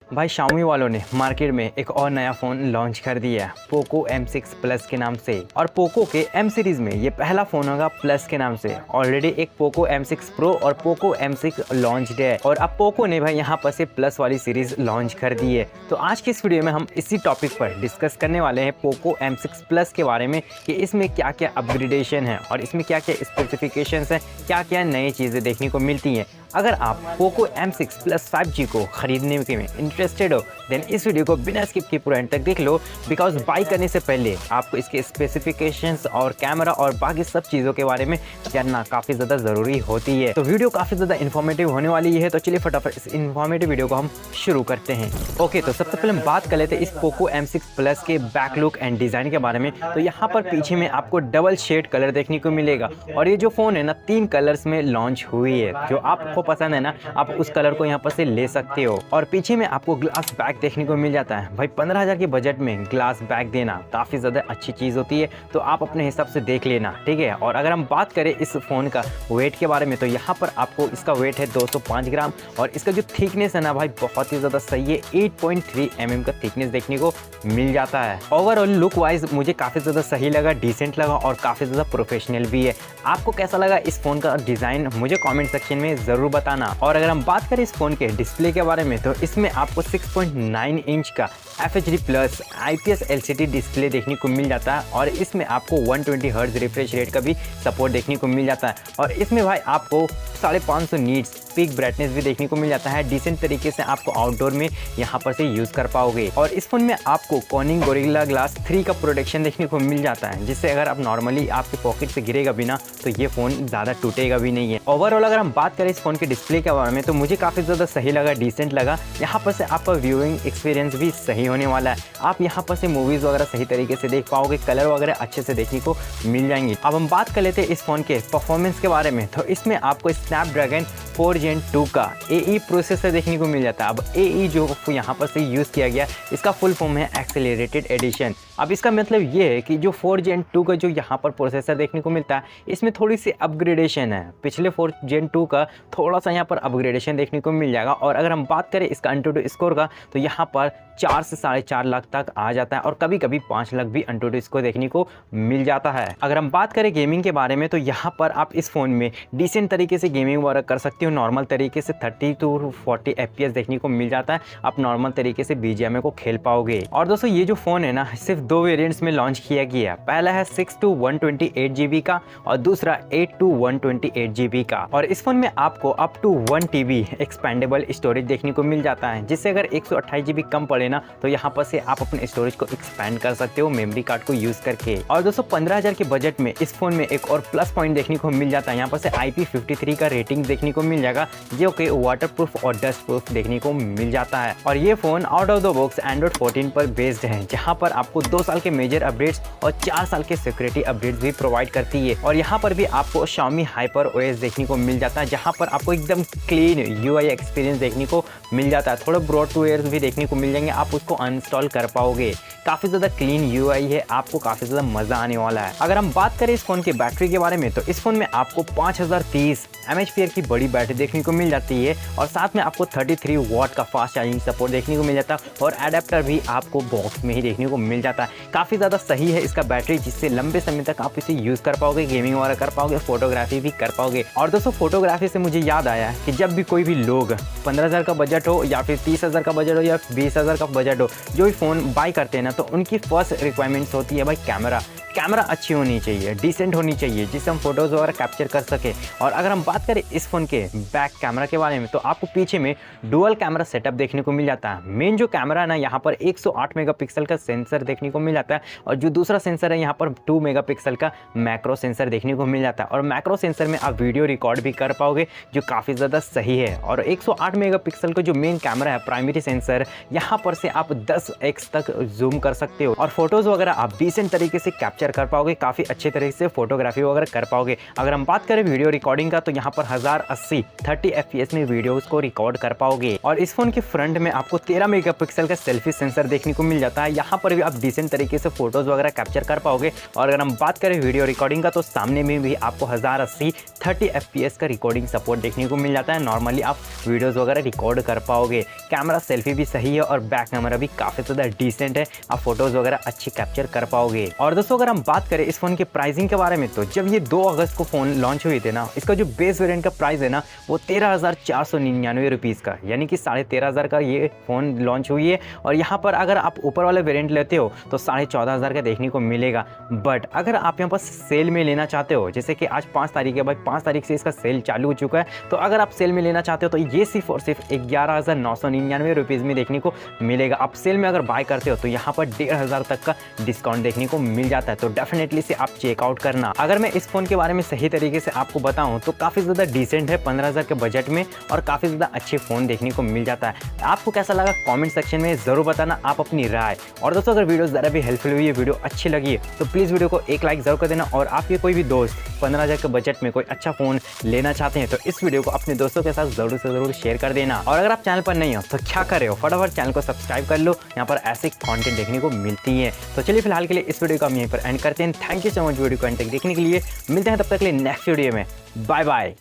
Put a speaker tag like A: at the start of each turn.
A: भाई Xiaomi वालों ने मार्केट में एक और नया फ़ोन लॉन्च कर दिया है पोको M6 प्लस के नाम से। और पोको के M सीरीज़ में ये पहला फ़ोन होगा प्लस के नाम से। ऑलरेडी एक पोको M6 प्रो और पोको M6 लॉन्च है और अब पोको ने भाई यहाँ पर से प्लस वाली सीरीज़ लॉन्च कर दी है। तो आज की इस वीडियो में हम इसी टॉपिक पर डिस्कस करने वाले हैं पोको M6 प्लस के बारे में कि इसमें क्या क्या अपग्रेडेशन है और इसमें क्या क्या स्पेसिफिकेशंस हैं, क्या क्या नई चीज़ें देखने को मिलती हैं। अगर आप पोको M6 प्लस 5G को खरीदने में इंटरेस्टेड हो देन इस वीडियो को बिना स्किप किए पूरा एंड तक देख लो, बिकॉज बाई करने से पहले आपको इसके स्पेसिफिकेशंस और कैमरा और बाकी सब चीज़ों के बारे में जानना काफ़ी ज़्यादा ज़रूरी होती है। तो वीडियो काफ़ी ज़्यादा इन्फॉर्मेटिव होने वाली है, तो चलिए फटाफट इस इन्फॉर्मेटिव वीडियो को हम शुरू करते हैं। ओके, तो सबसे पहले हम बात कर लेते हैं इस पोको M6 प्लस के बैक लुक एंड डिज़ाइन के बारे में। तो यहाँ पर पीछे में आपको डबल शेड कलर देखने को मिलेगा और ये जो फ़ोन है ना 3 कलर्स में लॉन्च हुई है। जो आपको पसंद है ना आप उस कलर को यहाँ पर से ले सकते हो। और पीछे में आपको ग्लास बैक देखने को मिल जाता है। भाई 15,000 के बजट में ग्लास बैक देना काफ़ी ज़्यादा अच्छी चीज़ होती है, तो आप अपने हिसाब से देख लेना, ठीक है। और अगर हम बात करें इस फ़ोन का वेट के बारे में तो यहाँ पर आपको इसका वेट है 205 ग्राम और इसका जो थिकनेस है ना भाई बहुत ही ज़्यादा सही है। 8.3 mm का थिकनेस देखने को मिल जाता है। ओवरऑल लुक वाइज मुझे काफ़ी ज़्यादा सही लगा, डिसेंट लगा और काफ़ी ज़्यादा प्रोफेशनल भी है। आपको कैसा लगा इस फ़ोन का डिज़ाइन मुझे कमेंट सेक्शन में ज़रूर बताना। और अगर हम बात करें इस फ़ोन के डिस्प्ले के बारे में तो इसमें आपको 6.9 इंच का FHD plus IPS LCD display देखने को मिल जाता है और इसमें आपको 120 हर्ट्ज रिफ्रेश रेट का भी सपोर्ट देखने को मिल जाता है। और इसमें भाई आपको 550 नीट्स पीक ब्राइटनेस भी देखने को मिल जाता है। डिसेंट तरीके से आपको आउटडोर में यहाँ पर से यूज़ कर पाओगे। और इस फोन में आपको कॉर्निंग गोरिल्ला ग्लास 3 का प्रोटेक्शन देखने को मिल जाता है, जिससे अगर आप नॉर्मली आपके पॉकेट से गिरेगा भी ना तो ये फ़ोन ज़्यादा टूटेगा भी नहीं है। ओवरऑल अगर हम बात करें इस फ़ोन के डिस्प्ले के बारे में तो मुझे काफ़ी ज़्यादा सही लगा, डिसेंट लगा। यहाँ पर से आपका व्यूइंग एक्सपीरियंस भी सही होने वाला है। आप यहाँ पर से मूवीज़ वगैरह सही तरीके से देख पाओगे, कलर वगैरह अच्छे से देखने को मिल जाएंगे। अब हम बात कर लेते हैं इस फ़ोन के परफॉर्मेंस के बारे में। तो इसमें आपको स्नैपड्रैगन 4 Gen 2 का AE प्रोसेसर देखने को मिल जाता है। अब AE जो यहाँ पर से यूज़ किया गया इसका फुल फॉर्म है एक्सेलरेटेड एडिशन। अब इसका मतलब ये है कि जो 4 Gen 2 का जो यहाँ पर प्रोसेसर देखने को मिलता है इसमें थोड़ी सी अपग्रेडेशन है। पिछले 4 Gen 2 का थोड़ा सा यहाँ पर अपग्रेडेशन देखने को मिल जाएगा। और अगर हम बात करें इसका AnTuTu स्कोर का तो यहाँ पर 4 से 4.5 लाख तक आ जाता है और कभी कभी 5 लाख भी AnTuTu स्कोर देखने को मिल जाता है। अगर हम बात करें गेमिंग के बारे में तो यहाँ पर आप इस फ़ोन में डिसेंट तरीके से गेमिंग वगैरह कर सकते हो। नॉर्मल तरीके से 30 to 40 FPS देखने को मिल जाता है। आप नॉर्मल तरीके से BGMI को खेल पाओगे। और दोस्तों ये जो फ़ोन है ना सिर्फ 2 वेरिएंट्स में लॉन्च किया गया है। पहला है 6 to 128 GB का और दूसरा 8 to 128 GB का। और इस फ़ोन में आपको up to 1 TB expandable storage देखने को मिल जाता है, जिससे अगर 128 GB कम पड़े ना तो यहाँ पर से आप अपने स्टोरेज को एक्सपेंड कर सकते हो मेमोरी कार्ड को यूज़ करके। और दोस्तों 15,000 के बजट में इस फ़ोन में एक और प्लस पॉइंट देखने को मिल जाता है। यहाँ पर से IP53 का रेटिंग देखने को मिल जाएगा, जो कि वाटरप्रूफ और डस्ट प्रूफ देखने को मिल जाता है। और ये phone out of the box Android 14 पर बेस्ड है, जहाँ पर आपको 2 साल के मेजर अपडेट्स और 4 साल के सिक्योरिटी अपडेट्स भी प्रोवाइड करती है। और यहाँ पर भी आपको Xiaomi HyperOS देखने को मिल जाता है, जहाँ पर आपको एकदम क्लीन UI एक्सपीरियंस देखने को मिल जाता है। थोड़ा ब्रोटवेयर भी देखने को मिल जाएंगे, आप उसको अनइंस्टॉल कर पाओगे। काफ़ी ज़्यादा क्लीन UI है, आपको काफ़ी ज़्यादा मज़ा आने वाला है। अगर हम बात करें इस फ़ोन की बैटरी के बारे में तो इस फ़ोन में आपको 5030 mAh की बड़ी बैटरी देखने को मिल जाती है और साथ में आपको 33 वाट का फास्ट चार्जिंग सपोर्ट देखने को मिल जाता है और एडेप्टर भी आपको बॉक्स में ही देखने को मिल जाता है। काफ़ी ज़्यादा सही है इसका बैटरी, जिससे लंबे समय तक आप इसे यूज़ कर पाओगे, गेमिंग वगैरह कर पाओगे, फोटोग्राफी भी कर पाओगे। और दोस्तों फोटोग्राफी से मुझे याद आया कि जब भी कोई भी लोग 15,000 का बजट हो या फिर 30,000 का बजट हो या 20,000 का बजट हो, जो भी फ़ोन बाई करते हैं ना तो उनकी फर्स्ट रिक्वायरमेंट्स होती है भाई कैमरा अच्छी होनी चाहिए, डिसेंट होनी चाहिए, जिससे हम फोटोज़ वगैरह कैप्चर कर सके। और अगर हम बात करें इस फ़ोन के बैक कैमरा के बारे में तो आपको पीछे में डुअल कैमरा सेटअप देखने को मिल जाता है। मेन जो कैमरा है ना यहाँ पर 108 मेगापिक्सल का सेंसर देखने को मिल जाता है और जो दूसरा सेंसर है यहाँ पर 2 मेगापिक्सल का मैक्रो सेंसर देखने को मिल जाता है। और मैक्रो सेंसर में आप वीडियो रिकॉर्ड भी कर पाओगे, जो काफ़ी ज़्यादा सही है। और 108 मेगापिक्सल का जो मेन कैमरा है प्राइमरी सेंसर, यहाँ पर से आप 10x तक जूम कर सकते हो और फोटोज़ वगैरह आप डिसेंट तरीके से कैप्चर कैप्चर कर पाओगे, काफ़ी अच्छे तरीके से फोटोग्राफी वगैरह कर पाओगे। अगर हम बात करें वीडियो रिकॉर्डिंग का तो यहाँ पर 1080 30 FPS में वीडियोस को रिकॉर्ड कर पाओगे। और इस फोन के फ्रंट में आपको 13 मेगापिक्सल का सेल्फी सेंसर देखने को मिल जाता है। यहाँ पर भी आप डिसेंट तरीके से फोटोज वगैरह कैप्चर कर पाओगे। और अगर हम बात करें वीडियो रिकॉर्डिंग का तो सामने में भी आपको 1080 30 FPS का रिकॉर्डिंग सपोर्ट देखने को मिल जाता है। नॉर्मली आप वीडियोस वगैरह रिकॉर्ड कर पाओगे। कैमरा सेल्फी भी सही है और बैक कैमरा भी काफ़ी ज़्यादा डिसेंट है, आप फोटोज़ वगैरह अच्छी कैप्चर कर पाओगे। और दोस्तों अगर हम बात करें इस फोन की प्राइसिंग के बारे में तो जब ये 2 अगस्त को फ़ोन लॉन्च हुई थी ना, इसका जो बेस वेरिएंट का प्राइस है ना वो 13,499 रुपीज़ का, यानी कि 13,500 का ये फ़ोन लॉन्च हुई है। और यहाँ पर अगर आप ऊपर वाला वेरिएंट लेते हो तो 14,500 का देखने को मिलेगा। बट अगर आप यहाँ पर सेल में लेना चाहते हो, जैसे कि आज 5 तारीख है भाई, 5 तारीख से इसका सेल चालू हो चुका है, तो अगर आप सेल में लेना चाहते हो तो ये सिर्फ और सिर्फ 11,999 रुपीज़ में देखने को मिलेगा। आप सेल में अगर बाय करते हो तो यहाँ पर 1,500 तक का डिस्काउंट देखने को मिल जाता है। तो डेफिनेटली से आप चेकआउट करना। अगर मैं इस फोन के बारे में सही तरीके से आपको बताऊं तो काफ़ी ज़्यादा डिसेंट है 15,000 के बजट में और काफ़ी ज़्यादा अच्छे फ़ोन देखने को मिल जाता है। आपको कैसा लगा कमेंट सेक्शन में ज़रूर बताना आप अपनी राय। और दोस्तों अगर वीडियो ज़रा भी हेल्पफुल हुई है, वीडियो अच्छी लगी है तो प्लीज़ वीडियो को एक लाइक ज़रूर कर देना। और आपके कोई भी दोस्त 15,000 के बजट में कोई अच्छा फ़ोन लेना चाहते हैं तो इस वीडियो को अपने दोस्तों के साथ ज़रूर से ज़रूर शेयर कर देना। और अगर आप चैनल पर नहीं हो तो क्या कर रहे हो, फटाफट चैनल को सब्सक्राइब कर लो, यहाँ पर ऐसे कंटेंट देखने को मिलती है। तो चलिए फिलहाल के लिए इस वीडियो को हम यहीं पर एंड करते हैं। Thank you so much video content देखने के लिए। मिलते हैं तब तक के लिए नेक्स्ट वीडियो में। Bye bye.